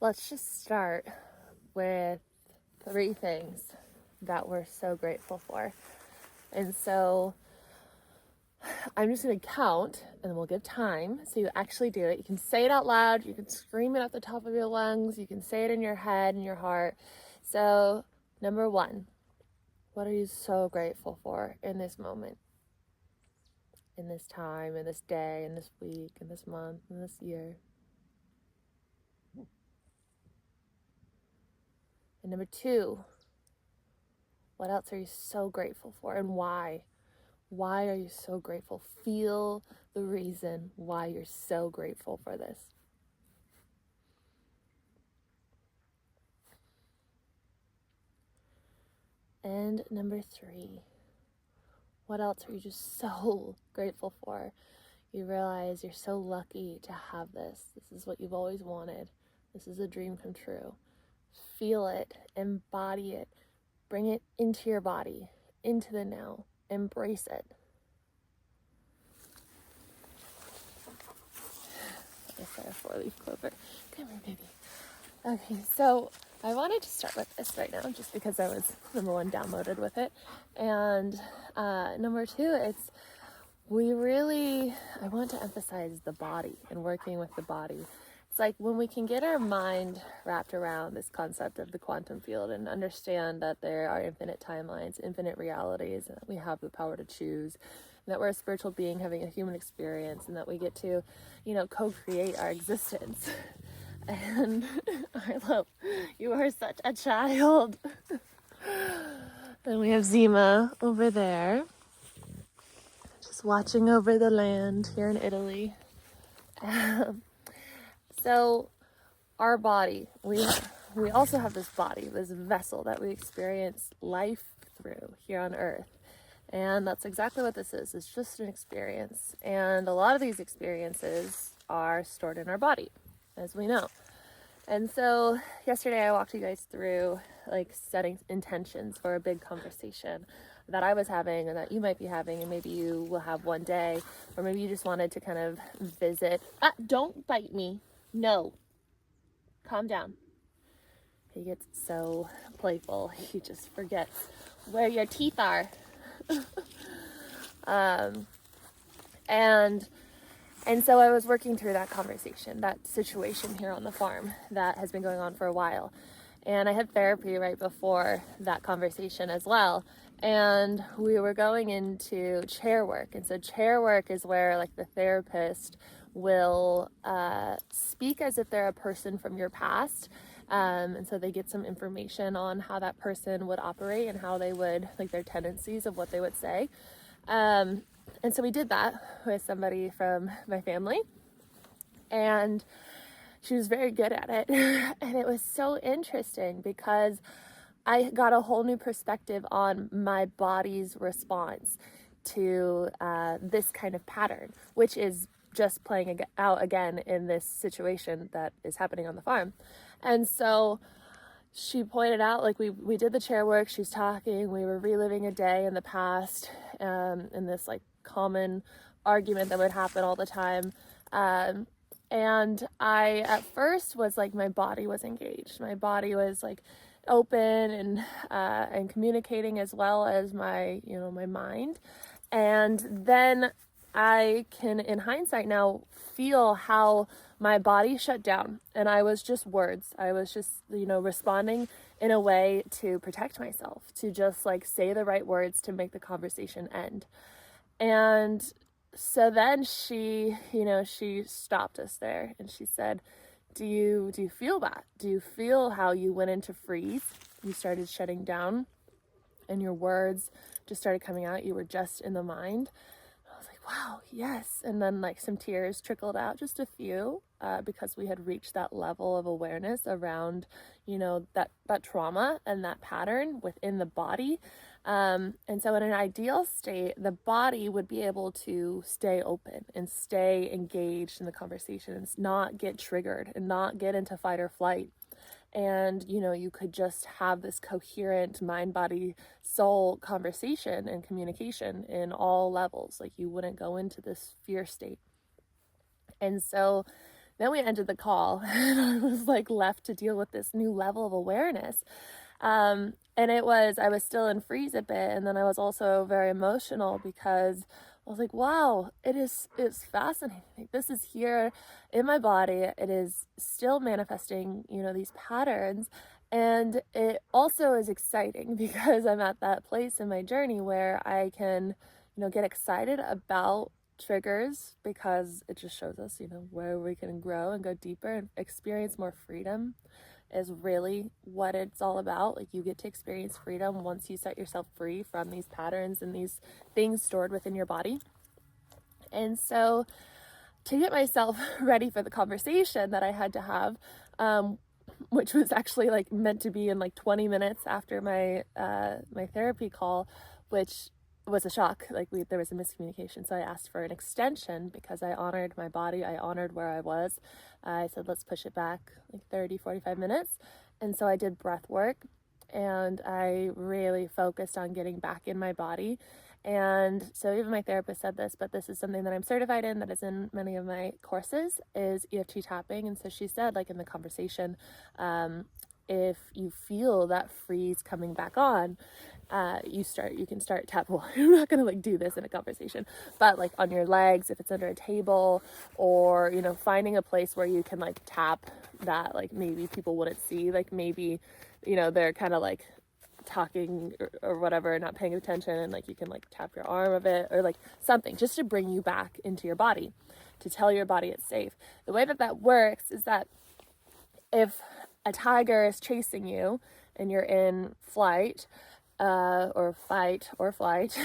Let's just start with 3 things that we're so grateful for. And so I'm just going to count and we'll give time so you actually do it. You can say it out loud, you can scream it at the top of your lungs, you can say it in your head and your heart. So, number 1, what are you so grateful for in this moment? In this time, in this day, in this week, in this month, in this year? And number 2, what else are you so grateful for and why? Why are you so grateful? Feel the reason why you're so grateful for this. And number 3, what else are you just so grateful for? You realize you're so lucky to have this. This is what you've always wanted. This is a dream come true. Feel it, embody it, bring it into your body, into the now, embrace it. I said a 4-leaf clover. Come here, baby. Okay, so I wanted to start with this right now just because I was, number 1, downloaded with it. And number 2, I want to emphasize the body and working with the body. It's like when we can get our mind wrapped around this concept of the quantum field and understand that there are infinite timelines, infinite realities, and that we have the power to choose, and that we're a spiritual being having a human experience, and that we get to, co-create our existence. And Arlo, you are such a child. And we have Zima over there, just watching over the land here in Italy. So our body, we also have this body, this vessel that we experience life through here on Earth. And that's exactly what this is. It's just an experience. And a lot of these experiences are stored in our body, as we know. And so yesterday I walked you guys through setting intentions for a big conversation that I was having and that you might be having, and maybe you will have one day, or maybe you just wanted to kind of visit. Don't bite me. No. Calm down. He gets so playful, he just forgets where your teeth are. And so I was working through that conversation, that situation here on the farm that has been going on for a while. And I had therapy right before that conversation as well. And we were going into chair work. And so chair work is where the therapist will speak as if they're a person from your past. And so they get some information on how that person would operate and how they would, their tendencies of what they would say. And so we did that with somebody from my family, and she was very good at it. And it was so interesting because I got a whole new perspective on my body's response to this kind of pattern, which is just playing out again in this situation that is happening on the farm. And so she pointed out, we did the chair work, she's talking, we were reliving a day in the past, in this common argument that would happen all the time. And I, at first, was my body was engaged. My body was open and communicating, as well as my mind. And then I can, in hindsight now, feel how my body shut down, and I was just words. I was just, responding in a way to protect myself, to just say the right words to make the conversation end. And so then she stopped us there, and she said, do you feel that? Do you feel how you went into freeze? You started shutting down and your words just started coming out. You were just in the mind. I was like, wow, yes. And then some tears trickled out, just a few, because we had reached that level of awareness around, that trauma and that pattern within the body. And so in an ideal state, the body would be able to stay open and stay engaged in the conversation and not get triggered and not get into fight or flight. And, you could just have this coherent mind, body, soul conversation and communication in all levels. You wouldn't go into this fear state. And so Then we ended the call and I was like left to deal with this new level of awareness. And I was still in freeze a bit. And then I was also very emotional because I was like, wow, it's fascinating. This is here in my body. It is still manifesting, these patterns. And it also is exciting because I'm at that place in my journey where I can, get excited about triggers, because it just shows us, where we can grow and go deeper and experience more freedom is really what it's all about. Like, you get to experience freedom once you set yourself free from these patterns and these things stored within your body. And so to get myself ready for the conversation that I had to have, which was actually like meant to be in like 20 minutes after my my therapy call, which was a shock. Like, there was a miscommunication. So I asked for an extension because I honored my body. I honored where I was. I said, let's push it back like 30-45 minutes. And so I did breath work, and I really focused on getting back in my body. And so even my therapist said this, but this is something that I'm certified in, that is in many of my courses, is EFT tapping. And so she said, like in the conversation, if you feel that freeze coming back on, you can start tap. Well, I'm not gonna like do this in a conversation, but like on your legs, if it's under a table, or finding a place where you can like tap that, like maybe people wouldn't see, like maybe they're kind of like talking or whatever, not paying attention, and like you can like tap your arm a bit, or like something just to bring you back into your body, to tell your body it's safe. The way that works is that if a tiger is chasing you and you're in flight, or fight or flight,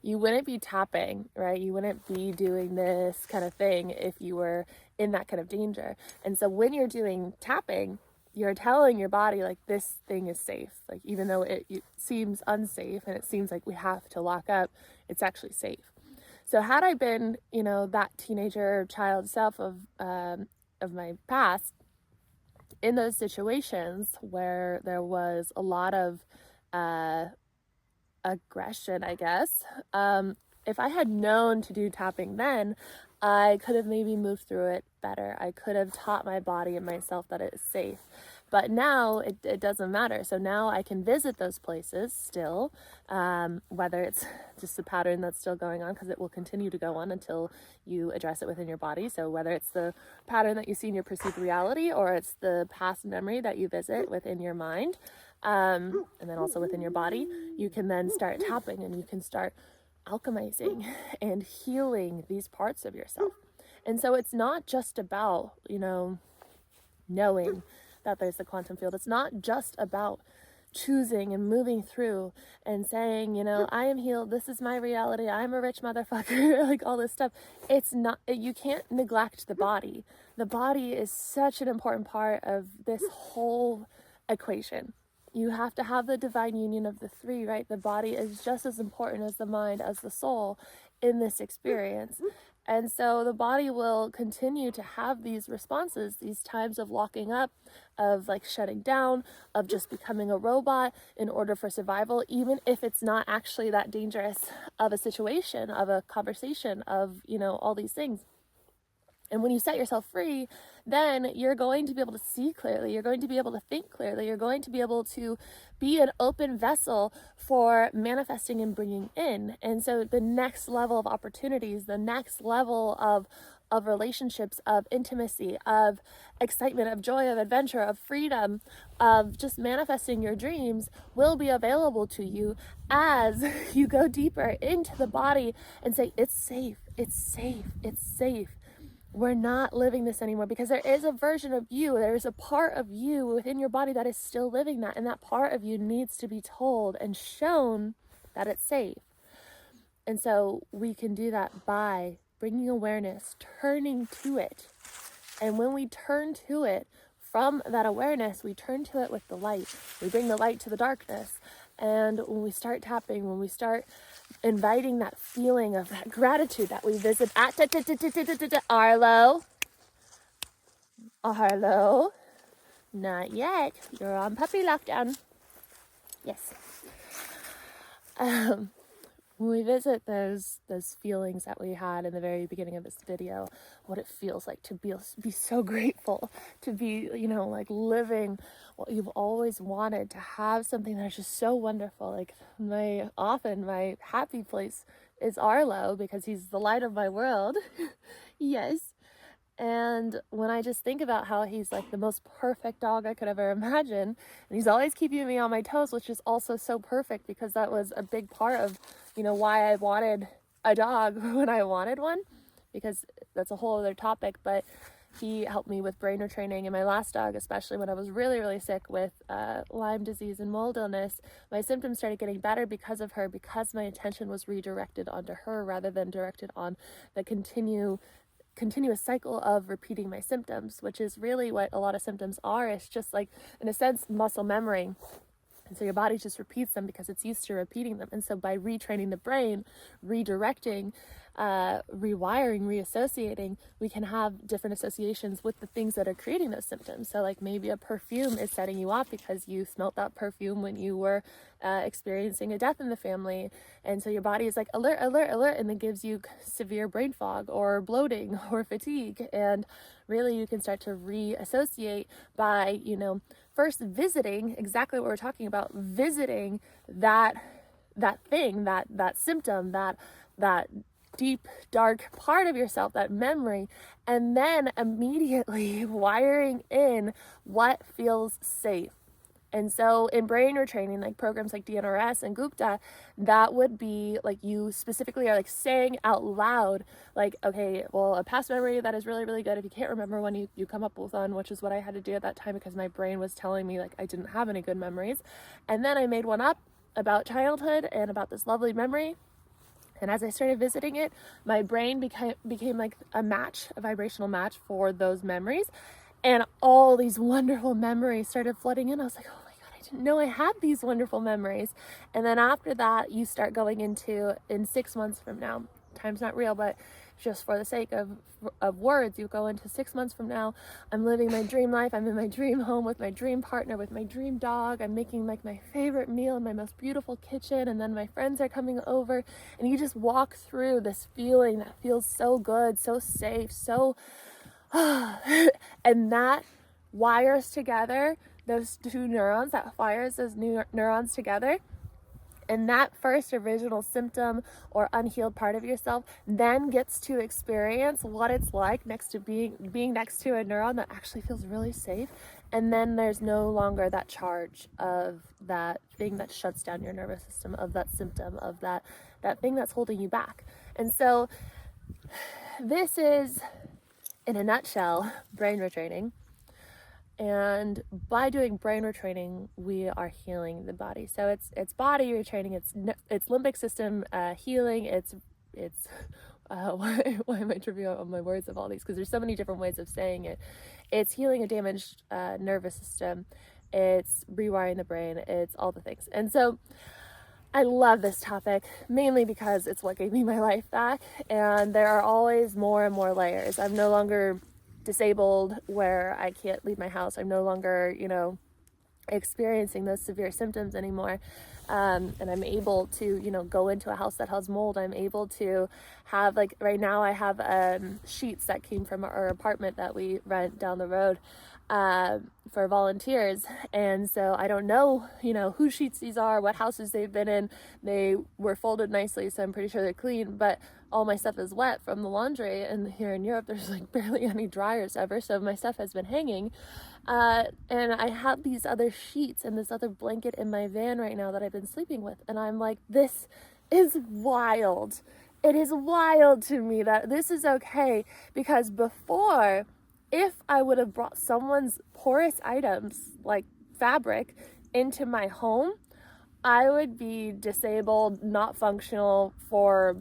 you wouldn't be tapping, right? You wouldn't be doing this kind of thing if you were in that kind of danger. And so when you're doing tapping, you're telling your body, like, this thing is safe. Like, even though it seems unsafe and it seems like we have to lock up, it's actually safe. So had I been, that teenager child self of my past, in those situations where there was a lot of aggression, I guess, if I had known to do tapping then, I could have maybe moved through it better. I could have taught my body and myself that it is safe. But now it doesn't matter. So now I can visit those places still, whether it's just a pattern that's still going on, because it will continue to go on until you address it within your body. So whether it's the pattern that you see in your perceived reality, or it's the past memory that you visit within your mind, and then also within your body, you can then start tapping, and you can start alchemizing and healing these parts of yourself. And so it's not just about, knowing that there's the quantum field. It's not just about choosing and moving through and saying, I am healed, this is my reality, I'm a rich motherfucker, like all this stuff. It's not, you can't neglect the body. The body is such an important part of this whole equation. You have to have the divine union of the three, right? The body is just as important as the mind, as the soul in this experience. And so the body will continue to have these responses, these times of locking up, of like shutting down, of just becoming a robot in order for survival, even if it's not actually that dangerous of a situation, of a conversation, of, all these things. And when you set yourself free, then you're going to be able to see clearly. You're going to be able to think clearly. You're going to be able to be an open vessel for manifesting and bringing in. And so the next level of opportunities, the next level of relationships, of intimacy, of excitement, of joy, of adventure, of freedom, of just manifesting your dreams will be available to you as you go deeper into the body and say, it's safe, it's safe, it's safe. We're not living this anymore, because there is a version of you, there is a part of you within your body that is still living that, and that part of you needs to be told and shown that it's safe. And so we can do that by bringing awareness, turning to it. And when we turn to it from that awareness, we turn to it with the light. We bring the light to the darkness. And when we start tapping, when we start inviting that feeling of that gratitude that we visit at Arlo. Arlo. Not yet. You're on puppy lockdown. Yes. when we visit those feelings that we had in the very beginning of this video, what it feels like to be so grateful, to be, you know, like living what you've always wanted, to have something that's just so wonderful. Like my happy place is Arlo, because he's the light of my world. Yes. And when I just think about how he's like the most perfect dog I could ever imagine, and he's always keeping me on my toes, which is also so perfect, because that was a big part of, you know, why I wanted a dog when I wanted one, because that's a whole other topic. But he helped me with brain retraining, and my last dog, especially when I was really, really sick with Lyme disease and mold illness, my symptoms started getting better because of her, because my attention was redirected onto her rather than directed on the continuous cycle of repeating my symptoms, which is really what a lot of symptoms are. It's just like, in a sense, muscle memory. And so your body just repeats them because it's used to repeating them. And so by retraining the brain, redirecting, rewiring, reassociating, we can have different associations with the things that are creating those symptoms. So like maybe a perfume is setting you off because you smelt that perfume when you were experiencing a death in the family. And so your body is like alert, alert, alert, and then gives you severe brain fog or bloating or fatigue. And really you can start to reassociate by, you know, first visiting exactly what we're talking about, visiting that thing, that symptom, that deep, dark part of yourself, that memory, and then immediately wiring in what feels safe. And so in brain retraining, like programs like DNRS and Gupta, that would be like you specifically are like saying out loud, like, okay, well, a past memory that is really, really good. If you can't remember one, you come up with one, which is what I had to do at that time because my brain was telling me like I didn't have any good memories. And then I made one up about childhood and about this lovely memory. And as I started visiting it, my brain became like a vibrational match for those memories. And all these wonderful memories started flooding in. I was like, oh my God, I didn't know I had these wonderful memories. And then after that, you start going into, in 6 months from now, time's not real, but just for the sake of words, you go into 6 months from now, I'm living my dream life. I'm in my dream home with my dream partner, with my dream dog. I'm making like my favorite meal in my most beautiful kitchen. And then my friends are coming over, and you just walk through this feeling that feels so good, so safe, so and that wires together those two neurons, that fires those neurons together. And that first original symptom or unhealed part of yourself then gets to experience what it's like next to being next to a neuron that actually feels really safe. And then there's no longer that charge of that thing that shuts down your nervous system, of that symptom, of that thing that's holding you back. And so this is, in a nutshell, brain retraining. And by doing brain retraining, we are healing the body. So it's body retraining, it's limbic system healing, it's why am I tripping on my words of all these? Because there's so many different ways of saying it. It's healing a damaged nervous system, it's rewiring the brain, it's all the things. And so I love this topic, mainly because it's what gave me my life back, and there are always more and more layers. I'm no longer disabled where I can't leave my house. I'm no longer, you know, experiencing those severe symptoms anymore. And I'm able to, you know, go into a house that has mold. I'm able to have, like, right now I have sheets that came from our apartment that we rent down the road for volunteers. And so I don't know, you know, whose sheets these are, what houses they've been in. They were folded nicely, so I'm pretty sure they're clean, but all my stuff is wet from the laundry. And here in Europe, there's like barely any dryers ever, so my stuff has been hanging. And I have these other sheets and this other blanket in my van right now that I've been sleeping with. And I'm like, this is wild. It is wild to me that this is okay, because before, if I would have brought someone's porous items like fabric into my home, I would be disabled, not functional for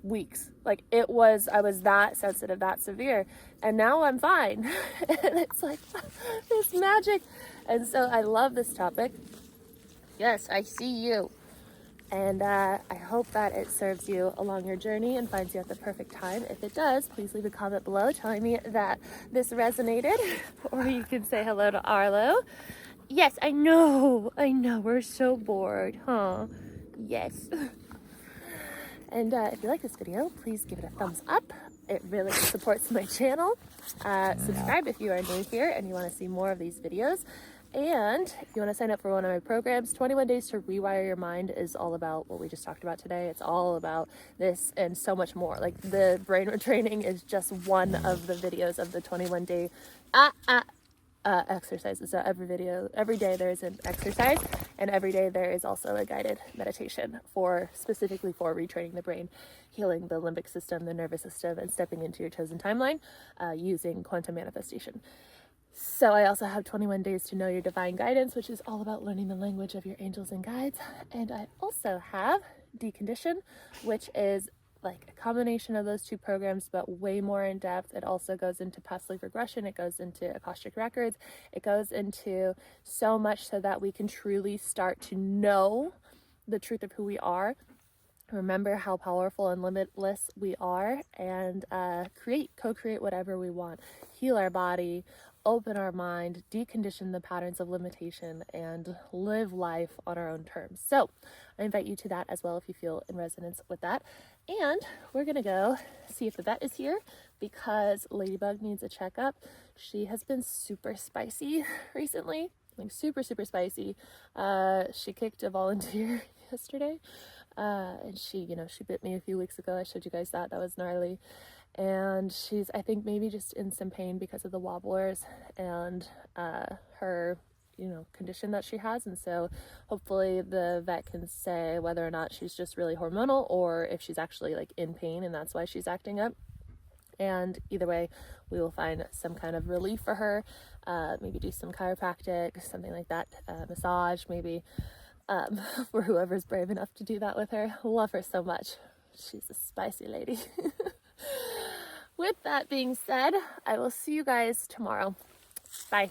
weeks. Like I was that sensitive, that severe, and now I'm fine. And it's like this magic. And so I love this topic. Yes, I see you. And I hope that it serves you along your journey and finds you at the perfect time. If it does, please leave a comment below telling me that this resonated, or you can say hello to Arlo. Yes, I know, we're so bored, huh? Yes. And if you like this video, please give it a thumbs up. It really supports my channel. Subscribe if you are new here and you want to see more of these videos. And if you want to sign up for one of my programs, 21 Days to Rewire Your Mind is all about what we just talked about today. It's all about this and so much more. Like, the brain retraining is just one of the videos of the 21-day exercises. So every day there is an exercise, and every day there is also a guided meditation specifically for retraining the brain, healing the limbic system, the nervous system, and stepping into your chosen timeline using quantum manifestation. So I also have 21 Days to Know Your Divine Guidance, which is all about learning the language of your angels and guides. And I also have Decondition, which is like a combination of those two programs, but way more in depth. It also goes into past life regression. It goes into Akashic records. It goes into so much so that we can truly start to know the truth of who we are, remember how powerful and limitless we are, and co-create whatever we want, heal our body, open our mind, decondition the patterns of limitation, and live life on our own terms. So I invite you to that as well if you feel in resonance with that. And we're gonna go see if the vet is here because Ladybug needs a checkup. She has been super spicy recently, like super spicy. She kicked a volunteer yesterday, and she bit me a few weeks ago. I showed you guys that was gnarly. And she's, I think, maybe just in some pain because of the wobblers and her condition that she has. And so hopefully the vet can say whether or not she's just really hormonal or if she's actually like in pain and that's why she's acting up. And either way, we will find some kind of relief for her, maybe do some chiropractic, something like that, massage maybe, for whoever's brave enough to do that with her. Love her so much. She's a spicy lady. With that being said, I will see you guys tomorrow. Bye.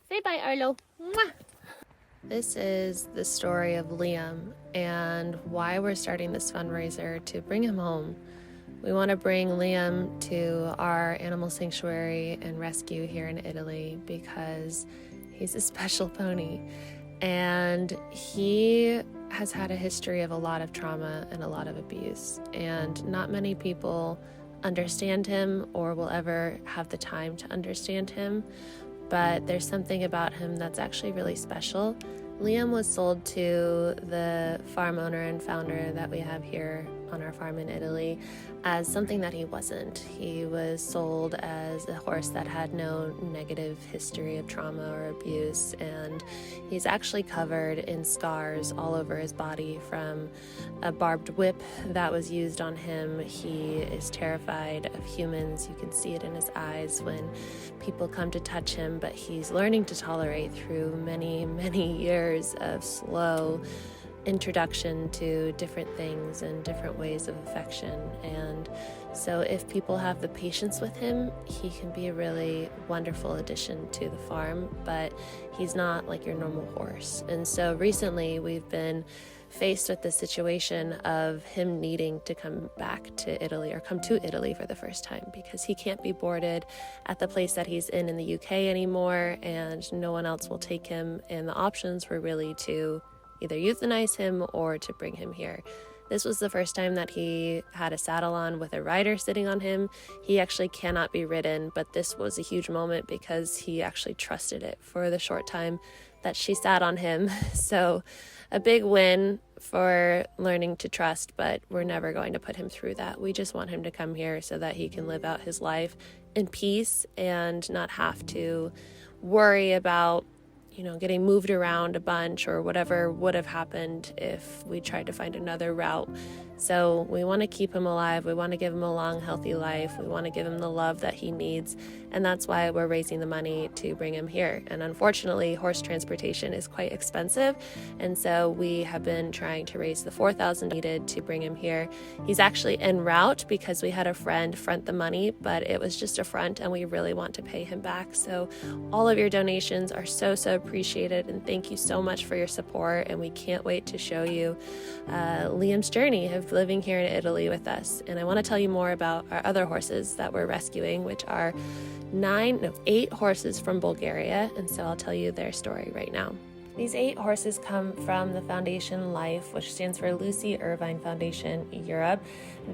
Say bye, Arlo. Mwah. This is the story of Liam and why we're starting this fundraiser to bring him home. We want to bring Liam to our animal sanctuary and rescue here in Italy because he's a special pony. And he has had a history of a lot of trauma and a lot of abuse. And not many people understand him or will ever have the time to understand him. But there's something about him that's actually really special. Liam was sold to the farm owner and founder that we have here on our farm in Italy as something that he wasn't. He was sold as a horse that had no negative history of trauma or abuse, and he's actually covered in scars all over his body from a barbed whip that was used on him. He is terrified of humans. You can see it in his eyes when people come to touch him, but he's learning to tolerate through many years of slow introduction to different things and different ways of affection. And so if people have the patience with him, he can be a really wonderful addition to the farm, but he's not like your normal horse. And so recently we've been faced with the situation of him needing to come back to Italy or come to Italy for the first time because he can't be boarded at the place that he's in the UK anymore, and no one else will take him. And the options were really to either euthanize him or to bring him here. This was the first time that he had a saddle on with a rider sitting on him. He actually cannot be ridden, but this was a huge moment because he actually trusted it for the short time that she sat on him. So a big win for learning to trust, but we're never going to put him through that. We just want him to come here so that he can live out his life in peace and not have to worry about getting moved around a bunch or whatever would have happened if we tried to find another route. So we want to keep him alive. We want to give him a long, healthy life. We want to give him the love that he needs. And that's why we're raising the money to bring him here. And unfortunately, horse transportation is quite expensive. And so we have been trying to raise the $4,000 needed to bring him here. He's actually en route because we had a friend front the money, but it was just a front and we really want to pay him back. So all of your donations are so appreciated. And thank you so much for your support. And we can't wait to show you Liam's journey of living here in Italy with us. And I want to tell you more about our other horses that we're rescuing, which are 8 horses from Bulgaria. And so I'll tell you their story right now. These 8 horses come from the Foundation Life, which stands for Lucy Irvine Foundation Europe.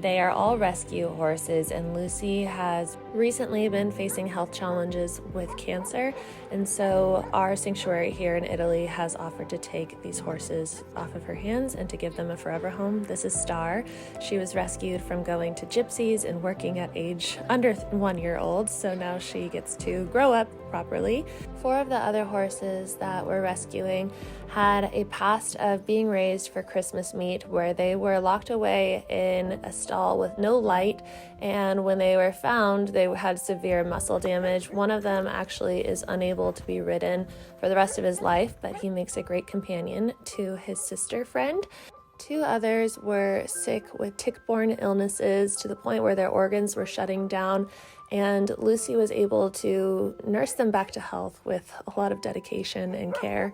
They are all rescue horses, and Lucy has recently been facing health challenges with cancer, and so our sanctuary here in Italy has offered to take these horses off of her hands and to give them a forever home. This is Star. She was rescued from going to gypsies and working at age under 1 year old, so now she gets to grow up properly. 4 of the other horses that we're rescuing had a past of being raised for Christmas meat, where they were locked away in a stall with no light, and when they were found, they had severe muscle damage. One of them actually is unable to be ridden for the rest of his life, but he makes a great companion to his sister friend. 2 others were sick with tick-borne illnesses to the point where their organs were shutting down, and Lucy was able to nurse them back to health with a lot of dedication and care.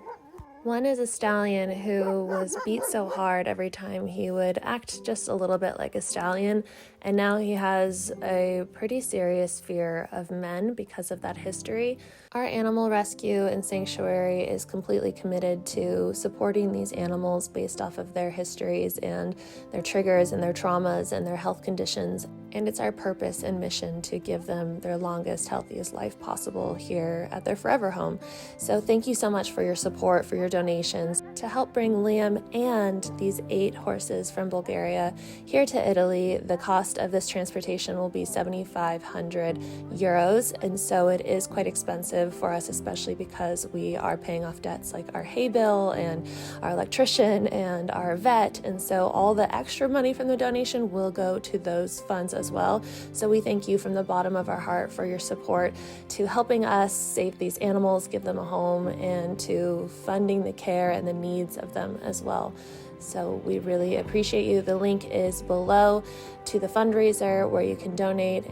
One is a stallion who was beat so hard every time he would act just a little bit like a stallion, and now he has a pretty serious fear of men because of that history. Our animal rescue and sanctuary is completely committed to supporting these animals based off of their histories and their triggers and their traumas and their health conditions, and it's our purpose and mission to give them their longest, healthiest life possible here at their forever home. So thank you so much for your support, for your donations to help bring Liam and these 8 horses from Bulgaria here to Italy. The cost of this transportation will be 7,500 euros, and so it is quite expensive for us, especially because we are paying off debts like our hay bill and our electrician and our vet, and so all the extra money from the donation will go to those funds as well. So we thank you from the bottom of our heart for your support to helping us save these animals, give them a home, and to funding the care and the needs of them as well. So we really appreciate you. The link is below to the fundraiser where you can donate.